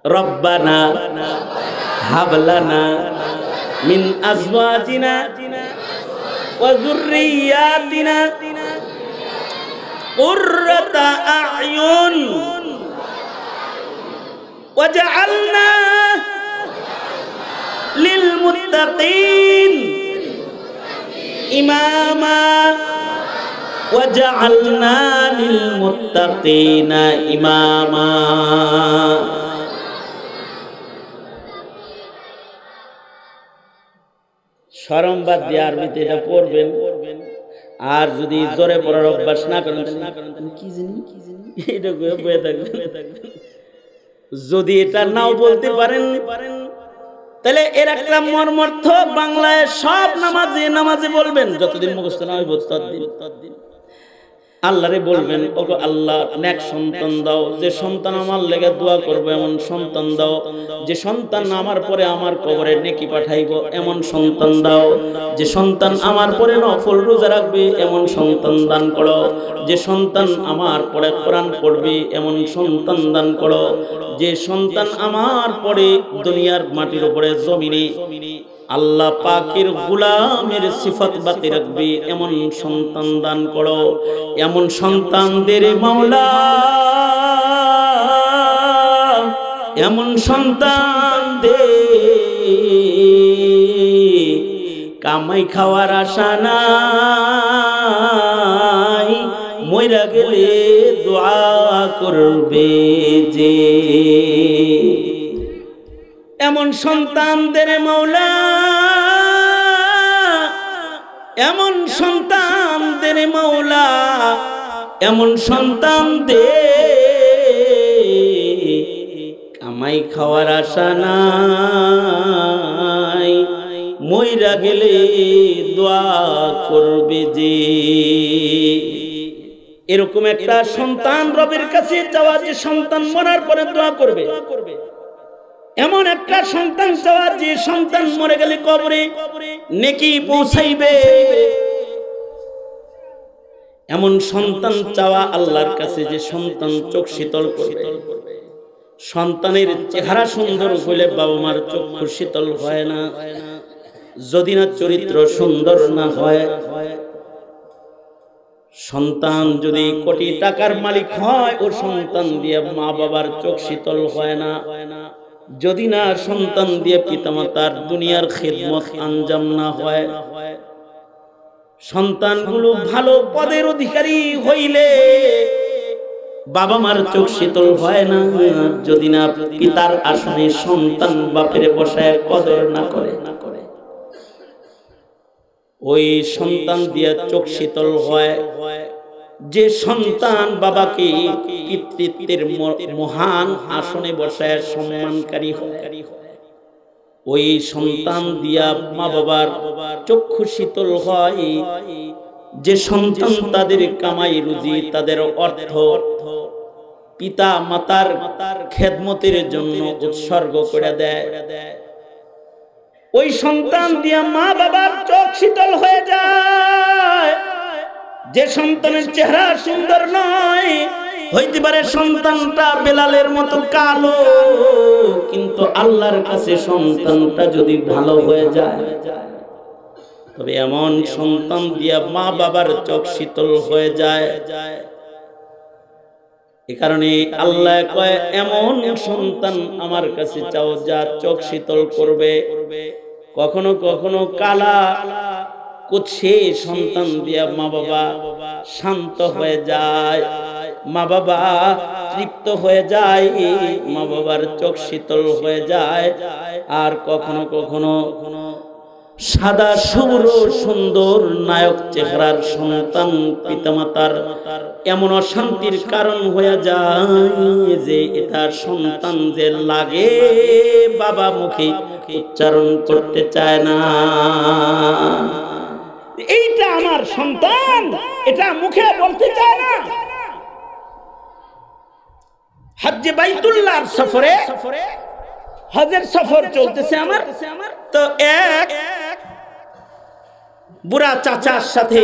রব্বানা হাবলানা মিন আজওয়াজিনা ওয়া যুররিয়াতিনা কুররাতা আ'য়ুন ওয়াজআলনা লিল মুত্তাকিন ইমামা ওয়াজআলনা লিল মুত্তাকিনা ইমামা। শরম বাদ দিয়ে আরবিতে এটা পড়বেন, আর যদি জোরে পড়ার অভ্যাস না করেন কি জানি এটা বয়ে থাকবেন। যদি এটা নাও বলতে পারেন তাহলে এর একটা মর্মার্থ বাংলায় সব নামাজে বলবেন, যতদিন মুখস্থ না হইব ততদিন আল্লাহরে বলবেন, ওগো আল্লাহ নেক সন্তান দাও, যে সন্তান আমার লেগে দোয়া করবে এমন সন্তান দাও, যে সন্তান আমার পরে আমার কবরে নেকি পাঠাইব এমন সন্তান দাও, যে সন্তান আমার পরে নফল রোজা রাখবে এমন সন্তান দান করো, যে সন্তান আমার পরে কোরআন পড়বে এমন সন্তান দান করো, যে সন্তান আমার পরে দুনিয়ার মাটির উপরে জমিনে আল্লাহ পাকের গোলামের সিফাত বাকি রাখবে এমন সন্তান দান করো। এমন সন্তানদের মাওলা, এমন সন্তান দে কামাই খাওয়ার আশা নাই, মইরা গেলে দোয়া করবে যে। এমন সন্তানদের মাওলা, এমন সন্তানদের মাওলা, এমন সন্তান দে কামাই খাওয়ার আশা নাই, মইরা গেলে দোয়া করবে যে। এরকম একটা সন্তান রবের কাছে চাওয়া, যে সন্তান মরার পরে দোয়া করবে। এমন একটা সন্তান চাওয়া, যে সন্তান মরে গেলে কবরে নেকি পৌঁছাইবে। এমন সন্তান চাওয়া আল্লাহর কাছে, যে সন্তান চোখ শীতল করবে। সন্তানের চেহারা সুন্দর হইলে বাবা মার চক্ষু শীতল হয় না, যদি না চরিত্র সুন্দর না হয়। সন্তান যদি কোটি টাকার মালিক হয়, ও সন্তান দিয়ে মা বাবার চোখ শীতল হয় না, যদি না সন্তান দিয়ে পিতামাতার দুনিয়ার খিদমত আঞ্জাম না হয়। সন্তানগুলো ভালো পদের অধিকারী হইলে বাবা মার চোখ শীতল হয় না, যদি না পিতার আসনে সন্তান বাপের বসায় কদর না করে। ওই সন্তান দিয়ে চোখ শীতল হয় যে সন্তান বাবাকে পিতৃত্বের মহান আসনে বসায় সম্মানকারী হয়। ওই সন্তান দিয়া মা বাবার চক্ষু শীতল হয় যে সন্তান তাদের কামাই রুজি, তাদের অর্থ পিতা মাতার খেদমতের জন্য উৎসর্গ করে দেয়। ওই সন্তান দিয়া মা বাবার চোখ শীতল হয়ে যায়। যে সন্তানের চেহারা সুন্দর নয়, হইতে পারে সন্তানটা বেলালের মতো কালো, কিন্তু আল্লাহর কাছে সন্তানটা যদি ভালো হয়ে যায়, তবে এমন সন্তান দিয়া মা বাবার চোখ শীতল হয়ে যায়। এ কারণে আল্লাহ কয়, এমন সন্তান আমার কাছে চাও যা চোখ শীতল করবে। কখনো কখনো কালা কুৎসে সন্তান দিয়া মা বাবা শান্ত হয়ে যায়, মা বাবা তৃপ্ত হয়ে যায়, মা বাবার চোখ শীতল হয়ে যায়। আর কখনো কখনো সাদা শুভ্র সুন্দর নায়ক চেহারার সন্তান পিতামাতার এমন অশান্তির কারণ হয়ে যায় যে এটা সন্তান যে লাগে বাবা মুখে উচ্চারণ করতে চায় না। এইটা আমার সন্তান, এটা মুখে বলতে চায় না। হজ্জে বাইতুল্লাহর সফরে, হজের সফর চলতেছে আমার, তো এক বুড়া চাচার সাথে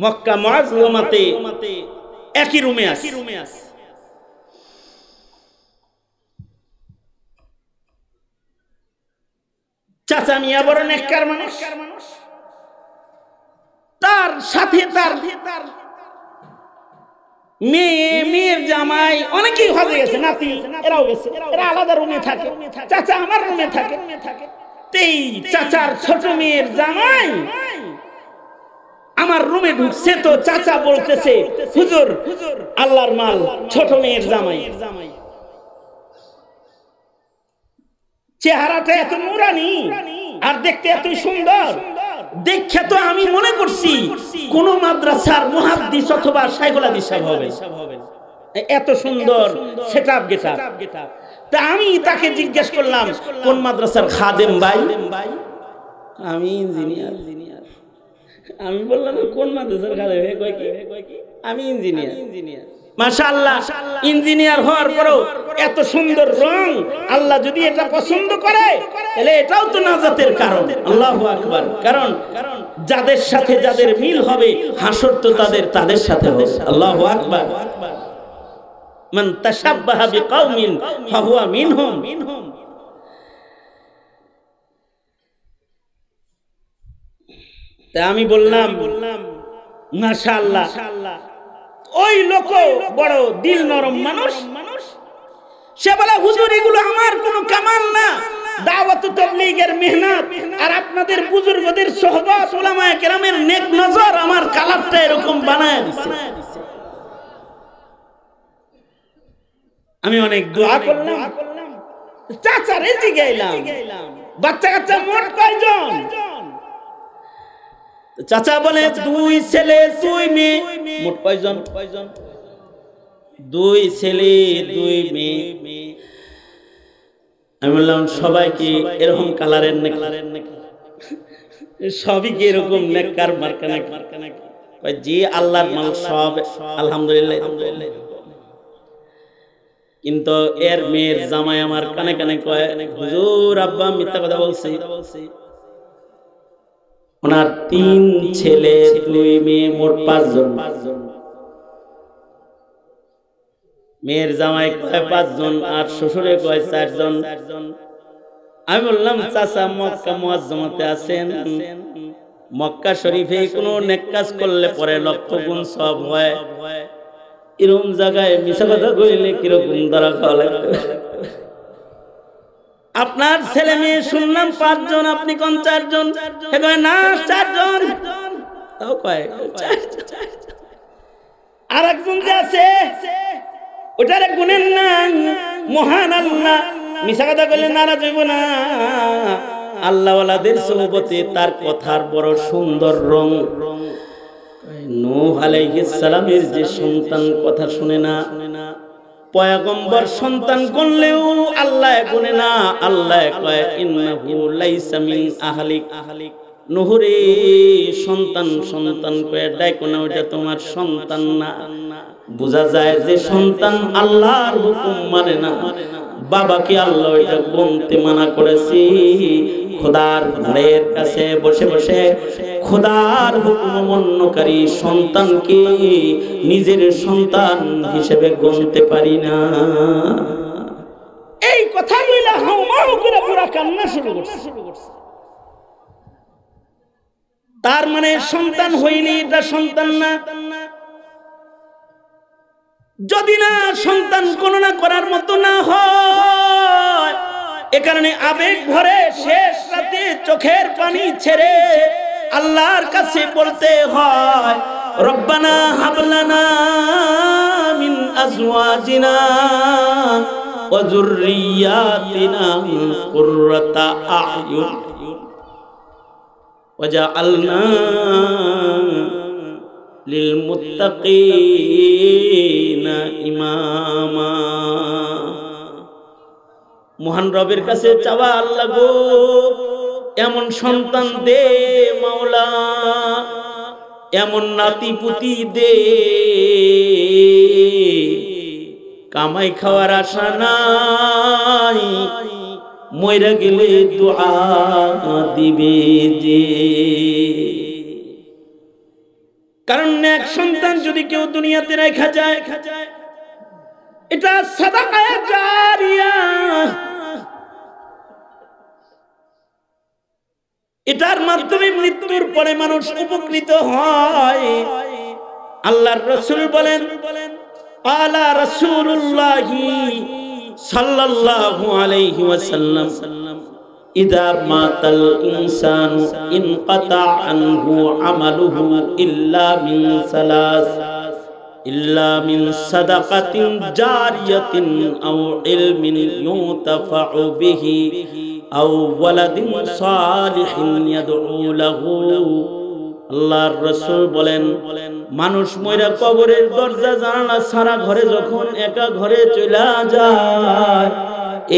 মক্কা মুআজ্জমাতে একই রুমে আছে। চাচা মিয়া বড় নেককার মানুষ, তার সাথে তার মেয়ের জামাই অনেকেই হজে গেছে, নাতি এরাও গেছে, এরা আলাদা রুমে থাকে, চাচা আমার রুমে থাকে। এই চাচার ছোট মেয়ের জামাই আমার রুমে ঢুকছে, তো চাচা বলতেছে হুজুর আল্লাহর মাল ছোট মেয়ের জামাই, চেহারাটা এত নুরানি আর দেখতে এত সুন্দর, দেখে তো আমি মনে করছি কোন মাদ্রাসার মুহাদ্দিস অথবা শাইখুল হাদিস সাহেব হবে, এত সুন্দর সেটআপ গেটআপ। তা আমি তাকে জিজ্ঞেস করলাম কোন মাদ্রাসার খাদেম ভাই? আমি ইঞ্জিনিয়ার। আমি বললাম কোন মাদ্রাসার খাদেম? আমি ইঞ্জিনিয়ার। মাশাআল্লাহ, ইঞ্জিনিয়ার হওয়ার পরেও এত সুন্দর রং, আল্লাহ যদি এটা পছন্দ করে তাহলে এটাও তো নাজাতের কারণ। আল্লাহু আকবার। কারণ যাদের সাথে যাদের মিল হবে হাসর তো তাদের সাথে হবে। আল্লাহু আকবার। মান তাশাব্বাহা বিকাউমিন ফাহুয়া মিনহুম। তা আমি বললাম মাশাআল্লাহ, ওই লোক বড় দিল নরম মানুষ। সে বলে হুজুর এগুলো আমার কোনো কামাল না, দাওয়াত তাবলীগের মেহনত আর আপনাদের বুজুর্গদের সোহবত উলামায়ে কেরামের নেক নজর আমার কালারটা এরকম বানায় দিয়েছে। আমি অনেক দোয়া করলাম, চাচারে জিগাইলাম বাচ্চা কাচ্চা মোট কয়জন? চাচা বলে 2 ছেলে 2 মেয়ে। মোট কয়জন? 2 ছেলে 2 মেয়ে। আমি বললাম সবাই কি এরকম কালারের নাকি? সবই কি এরকম নেককার মার্কা নাকি? কয় জি আল্লাহর মাল সব আলহামদুলিল্লাহ। কিন্তু এর মেয়ের জামাই আমার কানে কানে কয় হুজুর আব্বা মিথ্যা কথা বলছি। ওনার 3 ছেলে 2 মেয়ে, মোট 5 জন। মেয়ের জামাই কয় 5 জন আর শ্বশুরে কয় 4 জন। আমি বললাম চাচা মক্কা মুআজ্জামাতে আছেন, মক্কা শরীফে কোনো নেক কাজ করলে পরে লক্ষ গুণ সওয়াব হয়, এরকম জায়গায় মিছা কথা কইলে কিরকম ধরা খাওয়া লাগবে? আপনার ছেলে মেয়ে শুনলাম 5 জন, আপনি কোন 4 জন? হে কয় না 4 জন। তাও কয় 4 জন। আর একজন যে আছে ওটারে গুনেন না, মহান আল্লাহ মিছা কথা কইলে নারাজ হইব না। আল্লাহওয়ালাদের সোহবতে তার কথার বড় সুন্দর রং। নূহ আলাইহিস সালামের যে সন্তান কথা শুনে না, পয়গম্বর সন্তান গণলেও আল্লাহ গুনে না। আল্লাহ কয় ইন্নাহু লাইসা মিন আহলিক। নূহরে সন্তান সন্তান কয়ে ডাকো না, ওটা তোমার সন্তান না। বোঝা যায় যে সন্তান আল্লাহর হুকুম মানে না। বাবাকে আল্লাহ এটা গুনতে মানা করেছি। খোদার ঘরের কাছে বসে বসে খোদার হুকুম অমান্যকারী সন্তানকে নিজের সন্তান হিসেবে গুনতে পারি না। এই কথা বইলা হাউমাউ করে পুরা কান্না শুরু করছে। তার মানে সন্তান হইলে এটা সন্তান না। যদি না সন্তান গণনা করার মতো না হয়, এ কারণে আবেগ ভরে শেষ রাতে চোখের পানি ছেড়ে আল্লাহর কাছে বলতে হয় রব্বানা হাবলানা মিন আজওয়াজিনা ওয়া যুররিয়াতিনা কুররাতা আ'য়ুন ওয়াজআলনা লিল মুত্তাকিনা ইমামা। মহান রবের কাছে চাওয়া আল্লাহ গো এমন সন্তান দে মাওলা, এমন নাতি পুতি দে, কামাই খাওয়ার আশা নাই, মইরা গেলে দোয়া দিবে যে। কারণ এক সন্তান যদি কেউ দুনিয়াতে রেখা যায় এটা সাদাকায়ে জারিয়া। মাধ্যমে মৃত্যুর পরে মানুষ উপকৃত হয়। আল্লাহর রাসূল বলেন, আলা রাসূলুল্লাহি সাল্লাল্লাহু আলাইহি ওয়াসাল্লাম, ইযা মাতাল ইনসানু ইনকাতা আনহু আমালুহু ইল্লা মিন সালাস, ইল্লা মিন সাদাকাতিন জারিয়াতিন আও ইলমিন ইউতাফাউ বিহি আও ওয়ালাদিন সালিহিন ইয়াদউ লাহু। আল্লাহর রাসূল বলেন, মানুষ মইরা কবরের দরজা জানালা ছাড়া ঘরে যখন একা ঘরে চলে যায়,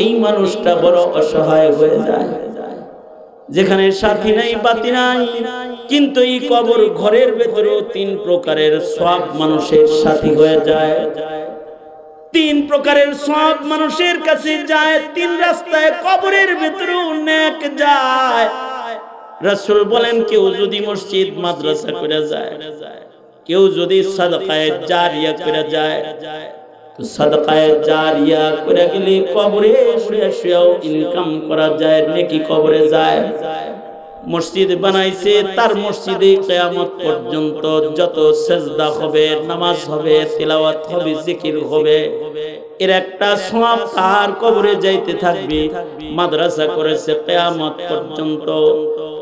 এই মানুষটা বড় অসহায় হয়ে যায়। যেখানে সাথী নাই বাতি নাই, কিন্তু এই কবর ঘরের ভেতরেও 3 প্রকারের সওয়াব মানুষের সাথী হয়ে যায়। 3 প্রকারের সওয়াব মানুষের কাছে যায়। 3 রাস্তায় কবরের ভেতরেও নেক যায়। রাসূল বলেন, কেউ যদি মসজিদ মাদ্রাসা করে যায়, কেউ যদি সাদকায়ে জারিয়া করে যায়, তো সাদকায়ে জারিয়া করে গেলে কবরে শুয়ে শুয়েও ইনকাম করা যায়, নেকি কবরে যায়। মসজিদ বানাইছে, তার মসজিদে কিয়ামত পর্যন্ত যত সিজদা হবে, নামাজ হবে, তিলাওয়াত হবে, জিকির হবে, এর একটা সওয়াব তার কবরে যাইতে থাকবে। মাদ্রাসা করেছে কিয়ামত পর্যন্ত,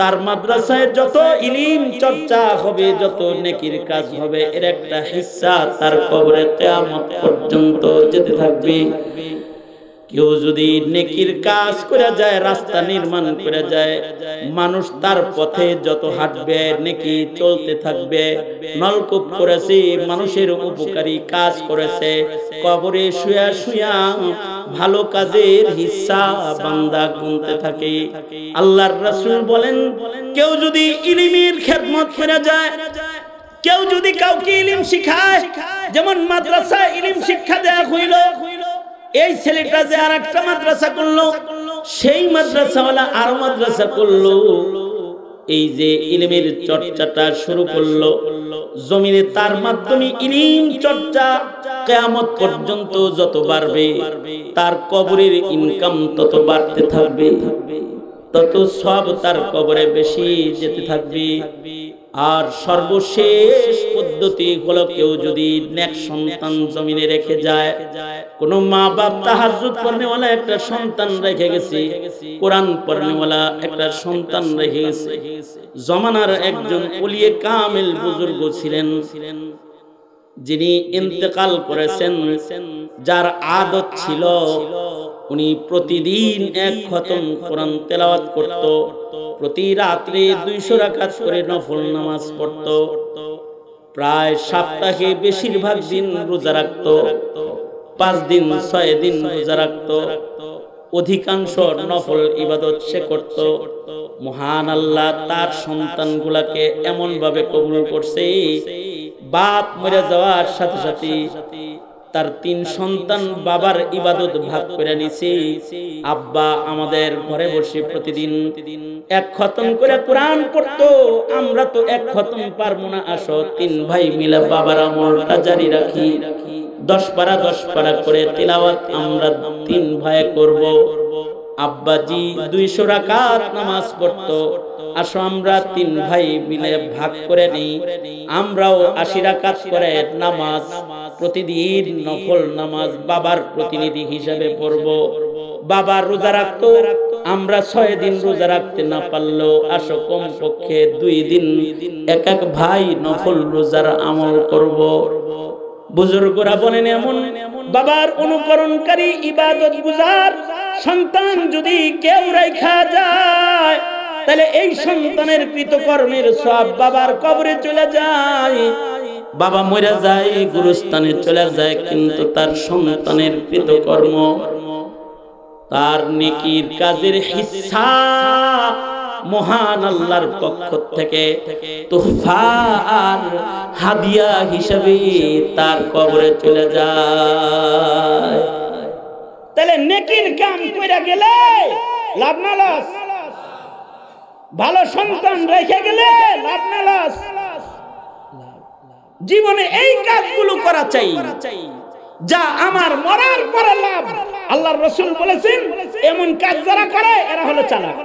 তার মাদ্রাসায় যত ইলম চর্চা হবে, যত নেকির কাজ হবে, এর একটা হিস্সা তার কবরে কিয়ামত পর্যন্ত যেতে থাকবে। কেউ যদি নেকির কাজ করে যায়, রাস্তা নির্মাণ করে যায়, মানুষ তার পথে যত হাঁটবে নেকি চলতে থাকবে। নলকূপ করেছে, মানুষের উপকারী কাজ করেছে, কবরে শুয়া শুয়া ভালো কাজের হিস্সা বান্দা গুনতে থাকে। আল্লাহর রাসূল বলেন, কেউ যদি ইলমের খেদমত করে যায়, কেউ যদি কাউকে ইলম শিখায়, যেমন মাদ্রাসায় ইলম শিক্ষা দেয়া হইল, এই ছেলেটা যে আরেকটা মাদ্রাসা করলো, সেই মাদ্রাসাওয়ালা আর মাদ্রাসা করলো, এই যে ইলমের চর্চাটা শুরু করলো জমিনে, তার মাধ্যমে ইলম চর্চা কিয়ামত পর্যন্ত যত বাড়বে, তার কবরের ইনকাম তত বাড়তে থাকবে, তত সব তার কবরে বেশি যেতে থাকবে। আর সর্বশেষ পদ্ধতি হলো, কেউ যদি নেক সন্তান জমিনে রেখে যায়, কোন মা বাপ তাহাজ্জুদ পড়নেওয়ালা একটা সন্তান রেখে গেছে, কোরআন পড়নেওয়ালা একটা সন্তান রেখে গেছে। জমানার একজন ওলিয়ে কামিল বুজুর্গ ছিলেন, যিনি ইন্তেকাল করেছেন, যার আদত ছিল উনি প্রতিদিন 1 খতম কোরআন তেলাওয়াত করত, প্রতি রাত্রে 200 রাকাত করে নফল নামাজ পড়ত, প্রায় সপ্তাহে বেশিরভাগ দিন রোজা রাখত, 5 দিন 6 দিন রোজা রাখত, অধিকাংশ নফল ইবাদত সে করত। মহান আল্লাহ তার সন্তানগুলাকে এমন ভাবে কবুল করছে, বাপ মরে যাওয়ার সাথে সাথে তার 3 সন্তান বাবার ইবাদত ভাগ করে নিছে। আব্বা আমাদের ঘরে বসে প্রতিদিন 1 খতম করে কোরআন পড়তো, আমরা তো 1 খতম পারবো না, আসো 3 ভাই মিলে বাবার আমলটা জারি রাখি, 10 পারা 10 পারা করে তিলাওয়াত আমরা 3 ভাই করব। আব্বাজি 200 রাকাত নামাজ পড়তো, আসো আমরা 3 ভাই মিলে ভাগ করে নেই, আমরাও 80 রাকাত করে নামাজ প্রতিদিন নফল নামাজ বাবার প্রতিনিধি হিসেবে পড়ব। বাবা রোজা রাখতো, আমরা 6 দিন রোজা রাখতে না পারলেও আসো কমপক্ষে 2 দিন এক এক ভাই নফল রোজার আমল করব। বুজুর্গরা বলেন, এমন বাবার অনুকরণকারী ইবাদত গুজার সন্তান যদি কেউ রাখা যায়, তাহলে এই সন্তানের কৃতকর্মের সওয়াব বাবার কবরে চলে যায়। বাবা মরে যায়, গুরুস্থানে চলে যায়, কিন্তু তার সন্তানের কৃতকর্ম, তার নেকির কাজের হিস্সা মহান আল্লাহর পক্ষ থেকে তোহফা আর হাদিয়া হিসেবে তার কবরে চলে যায়। তাহলে নেকির কাম কইরা গেলে লাভ না লস? ভালো সন্তান রেখে গেলে লাভ না লস? জীবনে এই কাজগুলো করা চাই যা আমার মরার পরে লাভ। আল্লাহর রাসূল বলেছেন, এমন কাজ যারা করে এরা হলো চালাক।